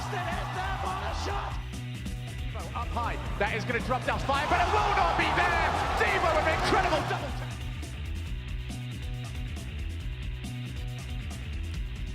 it in there, what a shot! Up high, that is going to drop down fire, but it will not be there. Devo with an incredible double tap.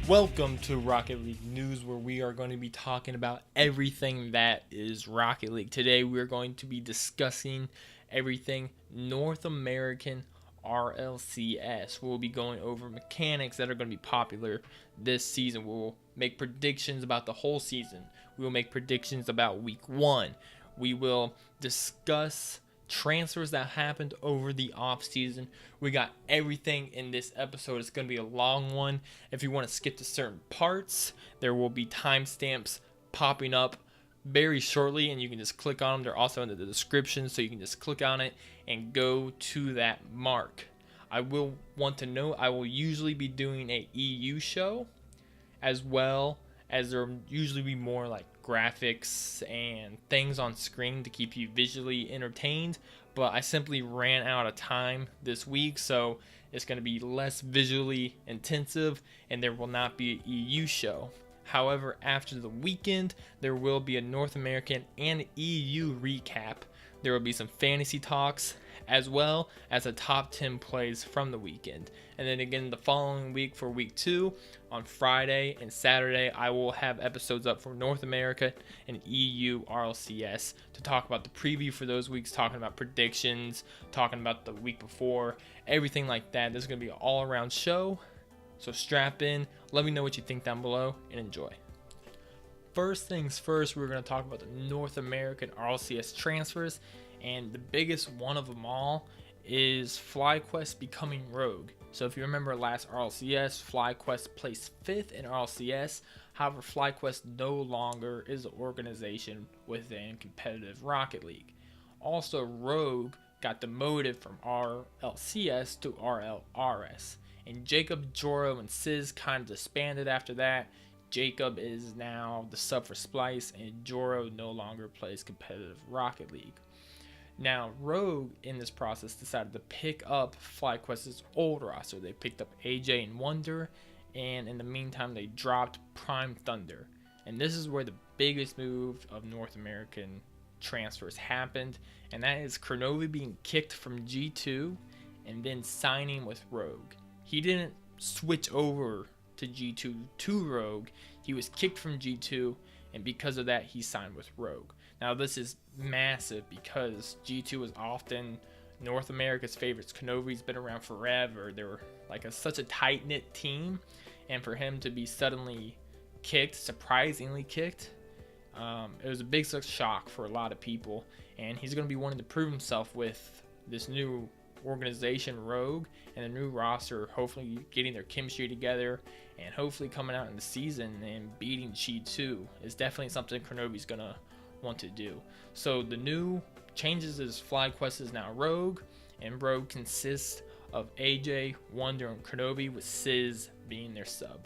Welcome to Rocket League News, where we are going to be talking about everything that is Rocket League. Today we're going to be discussing everything North American RLCS. We'll be going over mechanics that are going to be popular this season. We'll make predictions about the whole season. We will make predictions about week 1. We will discuss transfers that happened over the off season. We got everything in this episode. It's going to be a long one. If you want to skip to certain parts, there will be timestamps popping up very shortly, and you can just click on them. They're also in the description, so you can just click on it and go to that mark. I will want to know, I will usually be doing a EU show, as well as there will usually be more like graphics and things on screen to keep you visually entertained, but I simply ran out of time this week, so it's going to be less visually intensive and there will not be an EU show. However, after the weekend, there will be a North American and EU recap. There will be some fantasy talks, as well as a top 10 plays from the weekend. And then again, the following week for week 2, on Friday and Saturday, I will have episodes up for North America and EU RLCS to talk about the preview for those weeks, talking about predictions, talking about the week before, everything like that. This is going to be an all-around show. So strap in, let me know what you think down below, and enjoy. First things first, we're going to talk about the North American RLCS transfers, and the biggest one of them all is FlyQuest becoming Rogue. So if you remember last RLCS, FlyQuest placed 5th in RLCS. However, FlyQuest no longer is an organization within competitive Rocket League. Also, Rogue got demoted from RLCS to RLRS. And Jacob, Joro, and Sizz kind of disbanded after that. Jacob is now the sub for Splice, and Joro no longer plays competitive Rocket League. Now, Rogue, in this process, decided to pick up FlyQuest's old roster. They picked up AJ and Wonder, and in the meantime, they dropped Prime Thunder. And this is where the biggest move of North American transfers happened, and that is Kronovi being kicked from G2 and then signing with Rogue. He didn't switch over to G2 to Rogue. He was kicked from G2, and because of that, he signed with Rogue. Now, this is massive because G2 is often North America's favorites. Kronovi's been around forever. They were like such a tight-knit team, and for him to be suddenly kicked, surprisingly kicked, it was a big shock for a lot of people, and he's going to be wanting to prove himself with this new organization, Rogue, and the new roster, hopefully getting their chemistry together and hopefully coming out in the season and beating G2 is definitely something Kronovi's gonna want to do. So the new changes is FlyQuest is now Rogue, and Rogue consists of AJ, Wonder, and Kronovi, with Sizz being their sub.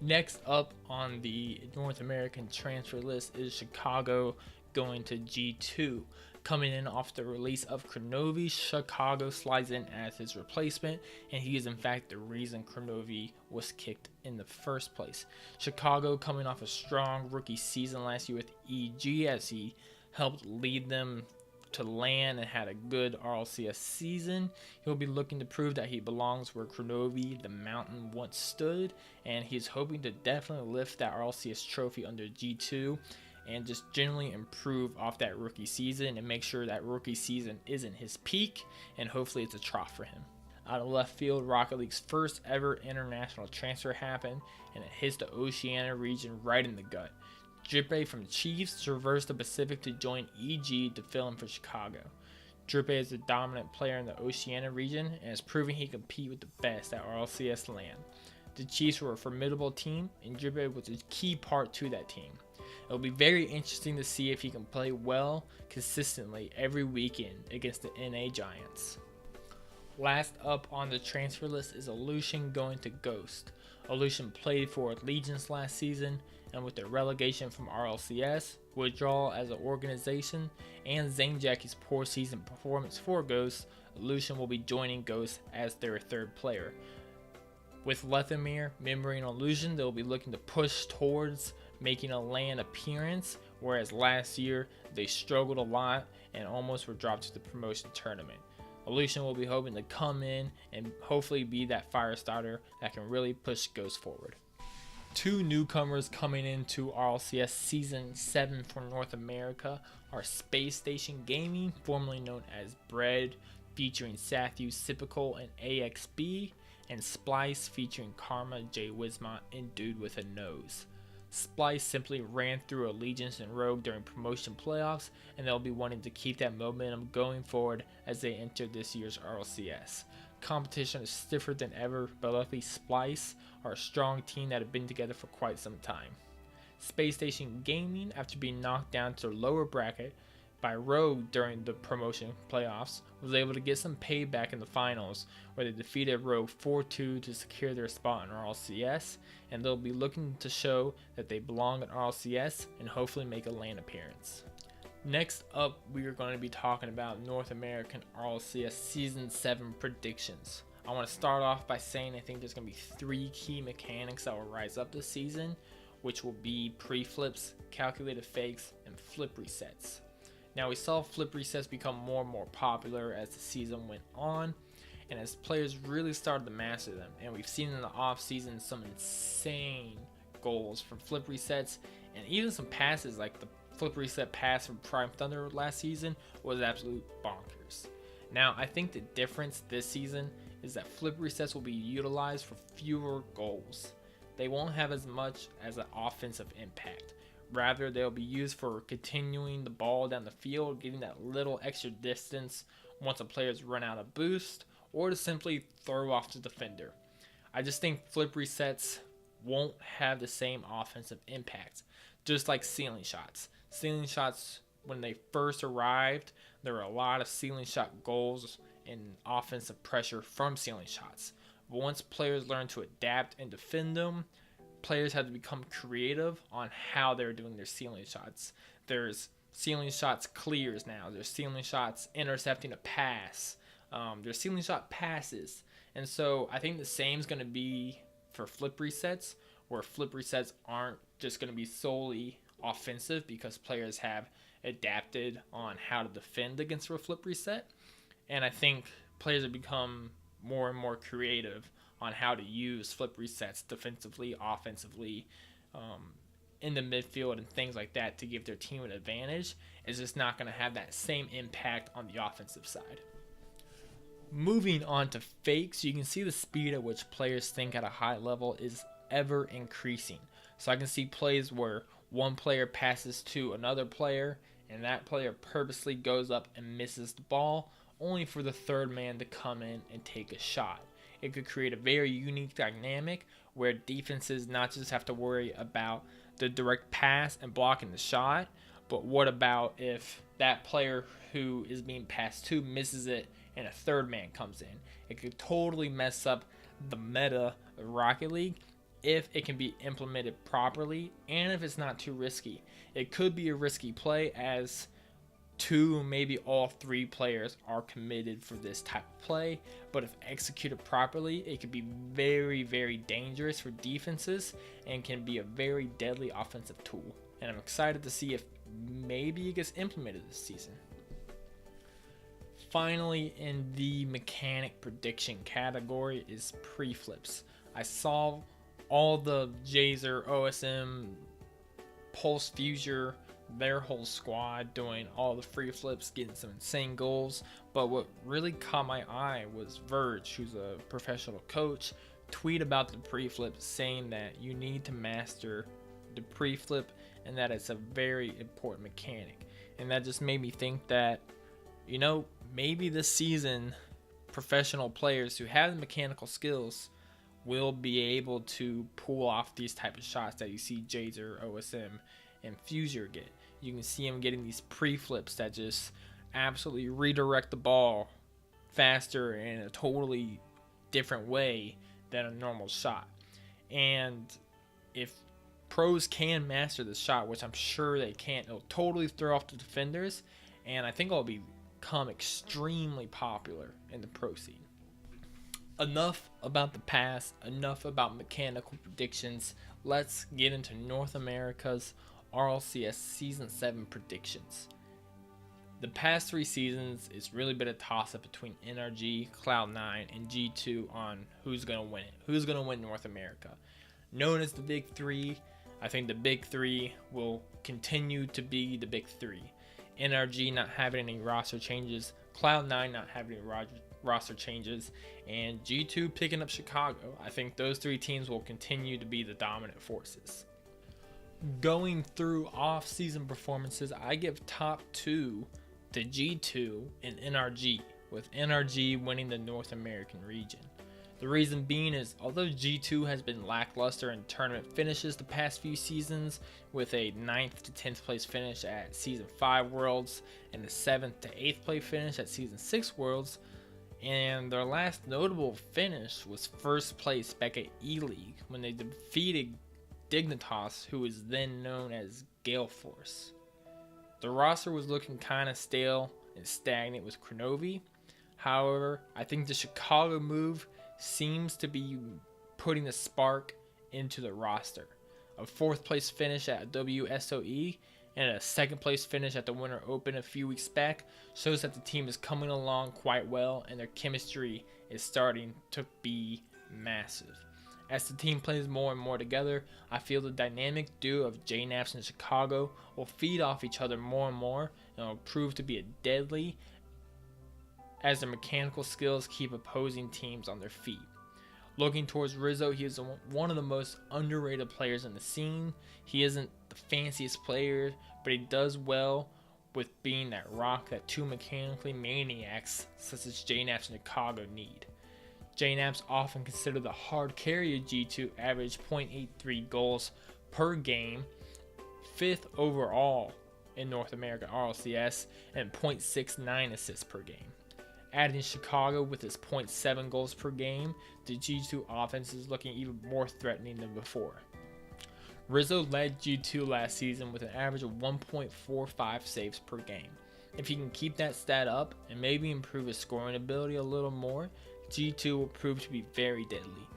Next up on the North American transfer list is Chicago going to G2. Coming in off the release of Kronovi, Chicago slides in as his replacement, and he is in fact the reason Kronovi was kicked in the first place. Chicago coming off a strong rookie season last year with EG, as he helped lead them to land and had a good RLCS season. He'll be looking to prove that he belongs where Kronovi, the mountain, once stood, and he's hoping to definitely lift that RLCS trophy under G2 and just generally improve off that rookie season and make sure that rookie season isn't his peak, and hopefully it's a trough for him. Out of left field, Rocket League's first ever international transfer happened, and it hits the Oceania region right in the gut. Drippe from Chiefs traversed the Pacific to join EG to fill in for Chicago. Drippe is a dominant player in the Oceania region and is proving he can compete with the best at RLCS land. The Chiefs were a formidable team, and Drippe was a key part to that team. It'll be very interesting to see if he can play well consistently every weekend against the NA Giants. Last up on the transfer list is Illusion going to Ghost. Illusion played for Allegiance last season, and with their relegation from RLCS, withdrawal as an organization, and Zane Jackie's poor season performance for Ghost, Illusion will be joining Ghost as their third player. With Lethamyr membering Illusion, they'll be looking to push towards making a land appearance, whereas last year they struggled a lot and almost were dropped to the promotion tournament. Aleutian will be hoping to come in and hopefully be that fire starter that can really push Ghost forward. Two newcomers coming into RLCS Season 7 for North America are Space Station Gaming, formerly known as Bread, featuring Sathu Sipical and AXB, and Splice featuring Karma, J Wismont, and Dude with a Nose. Splice simply ran through Allegiance and Rogue during promotion playoffs, and they'll be wanting to keep that momentum going forward as they enter this year's RLCS. Competition is stiffer than ever, but luckily Splice are a strong team that have been together for quite some time. Space Station Gaming, after being knocked down to the lower bracket by Rogue during the promotion playoffs, was able to get some payback in the finals, where they defeated Rogue 4-2 to secure their spot in RLCS, and they'll be looking to show that they belong in RLCS and hopefully make a LAN appearance. Next up, we are going to be talking about North American RLCS Season 7 predictions. I want to start off by saying I think there's going to be 3 key mechanics that will rise up this season, which will be pre-flips, calculated fakes, and flip resets. Now, we saw flip resets become more and more popular as the season went on, and as players really started to master them, and we've seen in the off-season some insane goals from flip resets, and even some passes like the flip reset pass from Prime Thunder last season was absolute bonkers. Now, I think the difference this season is that flip resets will be utilized for fewer goals. They won't have as much as an offensive impact. Rather, they'll be used for continuing the ball down the field, getting that little extra distance once a player's run out of boost, or to simply throw off the defender. I just think flip resets won't have the same offensive impact, just like ceiling shots. Ceiling shots, when they first arrived, there were a lot of ceiling shot goals and offensive pressure from ceiling shots. But once players learned to adapt and defend them, players had to become creative on how they're doing their ceiling shots. There's ceiling shots clears now. There's ceiling shots intercepting a pass. There's ceiling shot passes. And so I think the same is going to be for flip resets, where flip resets aren't just going to be solely offensive because players have adapted on how to defend against a flip reset. And I think players have become more and more creative on how to use flip resets defensively, offensively, in the midfield and things like that to give their team an advantage. It's just not going to have that same impact on the offensive side. Moving on to fakes, you can see the speed at which players think at a high level is ever increasing. So I can see plays where one player passes to another player and that player purposely goes up and misses the ball, only for the third man to come in and take a shot. It could create a very unique dynamic where defenses not just have to worry about the direct pass and blocking the shot, but what about if that player who is being passed to misses it and a third man comes in? It could totally mess up the meta of Rocket League if it can be implemented properly and if it's not too risky. It could be a risky play as 2, maybe all 3 players are committed for this type of play, but if executed properly, it could be very, very dangerous for defenses and can be a very deadly offensive tool. And I'm excited to see if maybe it gets implemented this season. Finally, in the mechanic prediction category is pre-flips. I saw all the Jazer, OSM, Pulse Fuser, their whole squad doing all the free flips, getting some insane goals. But what really caught my eye was Verge, who's a professional coach, tweet about the pre-flip saying that you need to master the pre-flip and that it's a very important mechanic. And that just made me think that, maybe this season professional players who have the mechanical skills will be able to pull off these type of shots that you see Jazer, OSM, and Fuser get. You can see him getting these pre-flips that just absolutely redirect the ball faster in a totally different way than a normal shot. And if pros can master the shot, which I'm sure they can, it'll totally throw off the defenders, and I think it'll become extremely popular in the pro scene. Enough about the past, enough about mechanical predictions. let's get into North America's RLCS Season 7 predictions. The past 3 seasons, it's really been a toss-up between NRG, Cloud9, and G2 on who's going to win it. Who's going to win North America? Known as the Big Three, I think the Big Three will continue to be the Big Three. NRG not having any roster changes, Cloud9 not having any roster changes, and G2 picking up Chicago. I think those 3 teams will continue to be the dominant forces. Going through off-season performances, I give top 2 to G2 and NRG, with NRG winning the North American region. The reason being is, although G2 has been lackluster in tournament finishes the past few seasons, with a 9th to 10th place finish at Season 5 Worlds and a 7th to 8th place finish at Season 6 Worlds, and their last notable finish was first place back at E-League when they defeated Dignitas, who was then known as Gale Force. The roster was looking kind of stale and stagnant with Kronovi. However, I think the Chicago move seems to be putting a spark into the roster. A 4th place finish at WSOE and a 2nd place finish at the Winter Open a few weeks back shows that the team is coming along quite well and their chemistry is starting to be massive. As the team plays more and more together, I feel the dynamic duo of JNAPS and Chicago will feed off each other more and more and will prove to be a deadly as their mechanical skills keep opposing teams on their feet. Looking towards Rizzo, he is one of the most underrated players in the scene. He isn't the fanciest player, but he does well with being that rock that 2 mechanically maniacs such as JNAPS and Chicago need. JNAPS, often considered the hard carry of G2, averaged 0.83 goals per game, 5th overall in North America RLCS, and 0.69 assists per game. Adding Chicago with his 0.7 goals per game, the G2 offense is looking even more threatening than before. Rizzo led G2 last season with an average of 1.45 saves per game. If he can keep that stat up and maybe improve his scoring ability a little more, G2 will prove to be very deadly.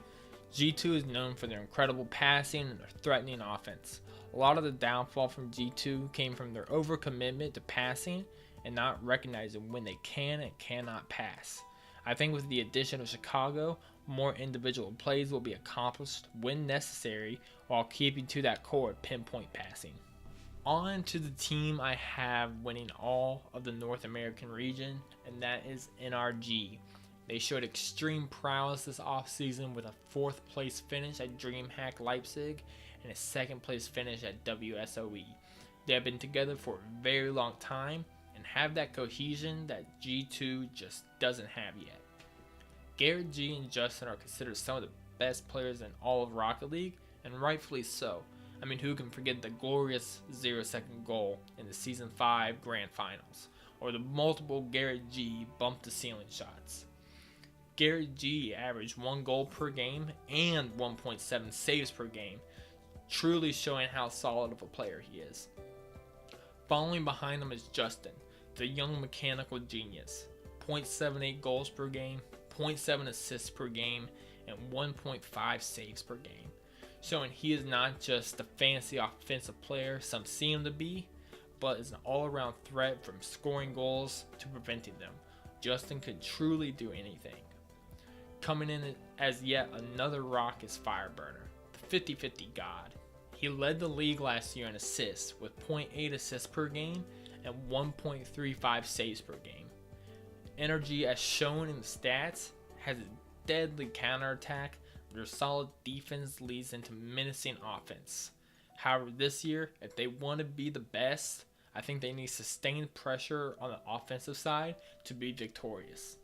G2 is known for their incredible passing and their threatening offense. A lot of the downfall from G2 came from their overcommitment to passing and not recognizing when they can and cannot pass. I think with the addition of Chicago, more individual plays will be accomplished when necessary while keeping to that core of pinpoint passing. On to the team I have winning all of the North American region, and that is NRG. They showed extreme prowess this offseason with a 4th place finish at DreamHack Leipzig and a 2nd place finish at WSOE. They have been together for a very long time and have that cohesion that G2 just doesn't have yet. Garrett G and Justin are considered some of the best players in all of Rocket League, and rightfully so. I mean, who can forget the glorious 0-second goal in the Season 5 Grand Finals, or the multiple Garrett G bump to ceiling shots. Garrett G averaged 1 goal per game and 1.7 saves per game, truly showing how solid of a player he is. Following behind him is Justin, the young mechanical genius. 0.78 goals per game, 0.7 assists per game, and 1.5 saves per game. Showing he is not just the fancy offensive player some see him to be, but is an all-around threat from scoring goals to preventing them. Justin could truly do anything. Coming in as yet another rock is Fireburner, the 50-50 god. He led the league last year in assists with 0.8 assists per game and 1.35 saves per game. NRG, as shown in the stats, has a deadly counterattack. Their solid defense leads into menacing offense. However, this year, if they want to be the best, I think they need sustained pressure on the offensive side to be victorious.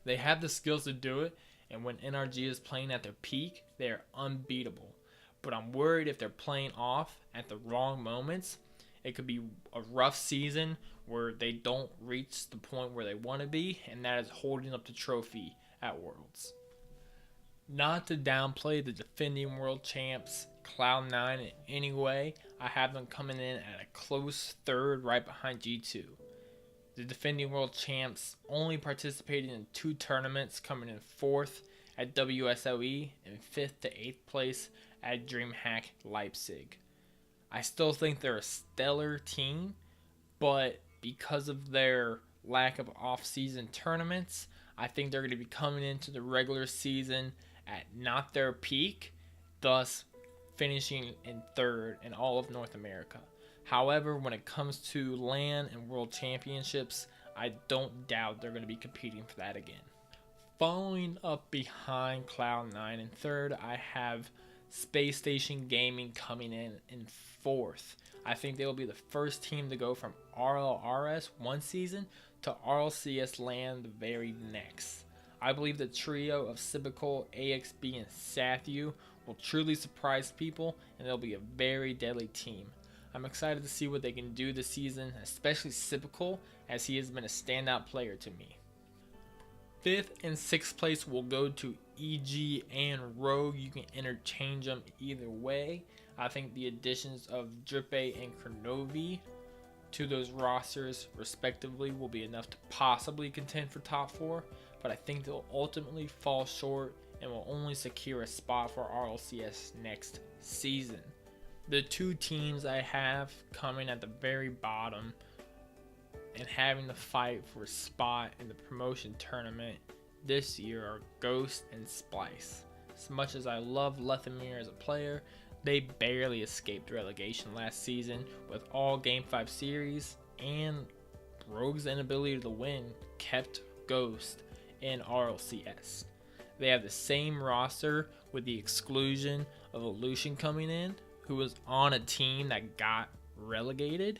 They have the skills to do it, and when NRG is playing at their peak, they are unbeatable. But I'm worried if they're playing off at the wrong moments, it could be a rough season where they don't reach the point where they want to be, and that is holding up the trophy at Worlds. Not to downplay the defending world champs, Cloud9 in any way, I have them coming in at a close 3rd right behind G2. The defending world champs only participated in 2 tournaments, coming in 4th at WSOE and 5th to 8th place at DreamHack Leipzig. I still think they're a stellar team, but because of their lack of off-season tournaments, I think they're going to be coming into the regular season at not their peak, thus finishing in third in all of North America. However, when it comes to LAN and World Championships, I don't doubt they're going to be competing for that again. Following up behind Cloud9 in third, I have Space Station Gaming coming in fourth. I think they will be the first team to go from RLRS one season to RLCS LAN the very next. I believe the trio of Cibical, AXB, and Sathu will truly surprise people, and they'll be a very deadly team. I'm excited to see what they can do this season, especially Cibical, as he has been a standout player to me. Fifth and sixth place will go to EG and Rogue. You can interchange them either way. I think the additions of Drippe and Kernovi to those rosters respectively will be enough to possibly contend for top 4, but I think they'll ultimately fall short and will only secure a spot for RLCS next season. The two teams I have coming at the very bottom and having to fight for a spot in the promotion tournament this year are Ghost and Splice. As much as I love Lethamyr as a player, they barely escaped relegation last season with all Game 5 series, and Rogue's inability to win kept Ghost in RLCS. They have the same roster with the exclusion of Illusion coming in, who was on a team that got relegated.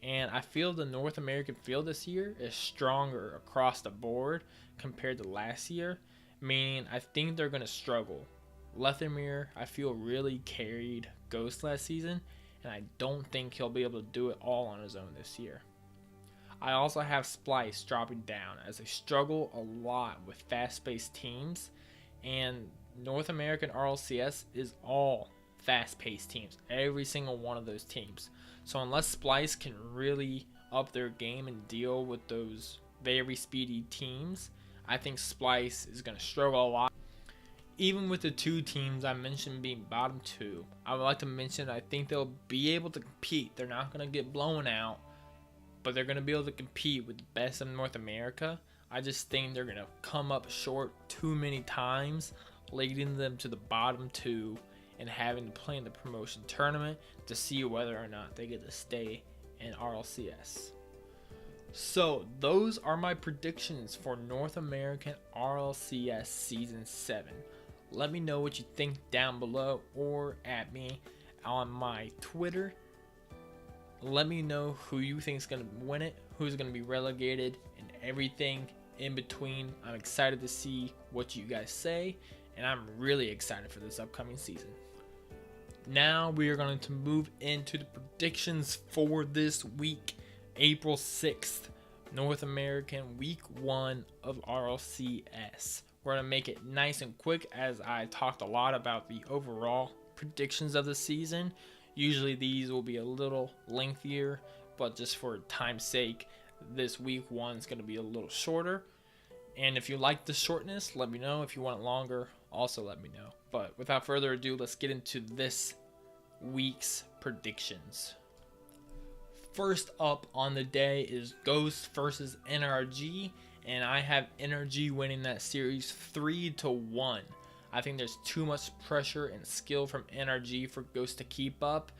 And I feel the North American field this year is stronger across the board compared to last year, meaning I think they're going to struggle. Lethamyr, I feel, really carried Ghost last season, and I don't think he'll be able to do it all on his own this year. I also have Splice dropping down as they struggle a lot with fast-paced teams, and North American RLCS is all fast-paced teams, every single one of those teams. So unless Splice can really up their game and deal with those very speedy teams, I think Splice is going to struggle a lot. Even with the two teams I mentioned being bottom 2, I would like to mention I think they'll be able to compete. They're not going to get blown out, but they're going to be able to compete with the best of North America. I just think they're going to come up short too many times, leading them to the bottom 2 and having to play in the promotion tournament to see whether or not they get to stay in RLCS. So those are my predictions for North American RLCS Season 7. Let me know what you think down below or at me on my Twitter. Let me know who you think is going to win it, who's going to be relegated, and everything in between. I'm excited to see what you guys say, and I'm really excited for this upcoming season. Now we are going to move into the predictions for this week, April 6th, North American Week 1 of RLCS. We're going to make it nice and quick as I talked a lot about the overall predictions of the season. Usually these will be a little lengthier, but just for time's sake, this Week 1 is going to be a little shorter. And if you like the shortness, let me know. If you want it longer, also let me know. But without further ado, let's get into this week's predictions. First up on the day is Ghost versus NRG, and I have NRG winning that series 3-1. I think there's too much pressure and skill from NRG for Ghost to keep up.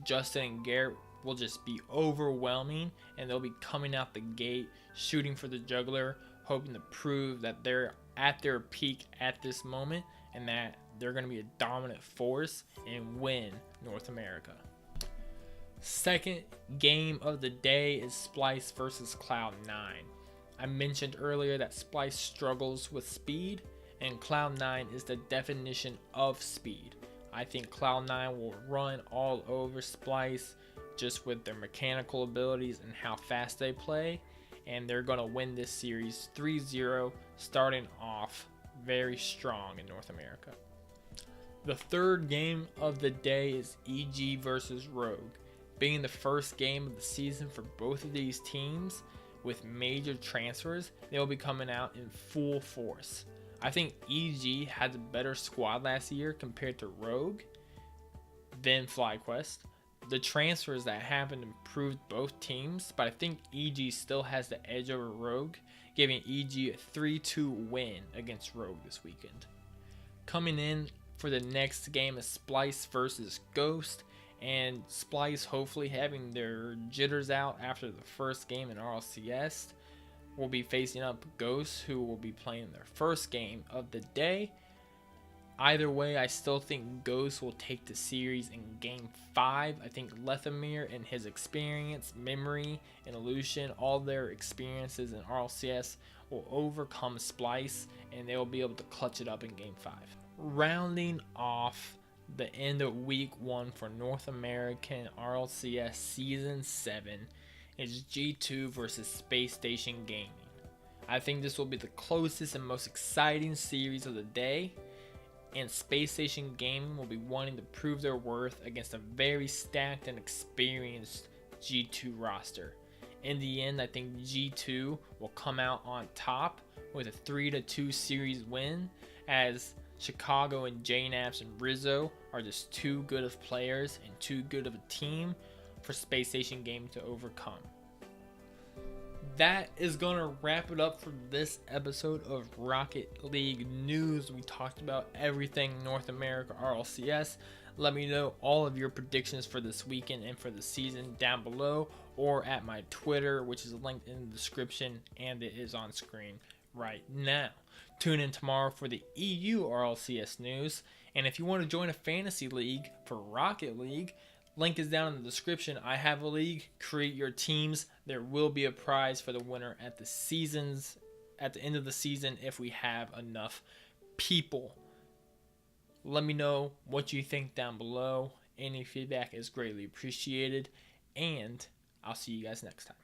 Justin and Garrett will just be overwhelming, and they'll be coming out the gate shooting for the juggler, hoping to prove that they're at their peak at this moment and that they're going to be a dominant force and win North America. Second game of the day is Splice versus Cloud9. I mentioned earlier that Splice struggles with speed, and Cloud9 is the definition of speed. I think Cloud9 will run all over Splice just with their mechanical abilities and how fast they play, and they're going to win this series 3-0, starting off very strong in North America. The third game of the day is EG versus Rogue. Being the first game of the season for both of these teams with major transfers, they will be coming out in full force. I think EG had a better squad last year compared to Rogue, then FlyQuest. The transfers that happened improved both teams, but I think EG still has the edge over Rogue, giving EG a 3-2 win against Rogue this weekend. Coming in for the next game is Splice versus Ghost, and Splice hopefully having their jitters out after the first game in RLCS will be facing up Ghost, who will be playing their first game of the day. Either way, I still think Ghost will take the series in Game 5. I think Lethamir and his experience, memory, and illusion, all their experiences in RLCS will overcome Splice, and they will be able to clutch it up in Game 5. Rounding off the end of Week 1 for North American RLCS Season 7 is G2 versus Space Station Gaming. I think this will be the closest and most exciting series of the day, and Space Station Gaming will be wanting to prove their worth against a very stacked and experienced G2 roster. In the end, I think G2 will come out on top with a 3-2 series win, as Chicago and JNAPS and Rizzo are just too good of players and too good of a team for Space Station Gaming to overcome. That is going to wrap it up for this episode of Rocket League News. We talked about everything North America RLCS. Let me know all of your predictions for this weekend and for the season down below, or at my Twitter, which is linked in the description and it is on screen right now. Tune in tomorrow for the EU RLCS news. And if you want to join a fantasy league for Rocket League, link is down in the description. I have a league. Create your teams. There will be a prize for the winner at the end of the season if we have enough people. Let me know what you think down below. Any feedback is greatly appreciated. And I'll see you guys next time.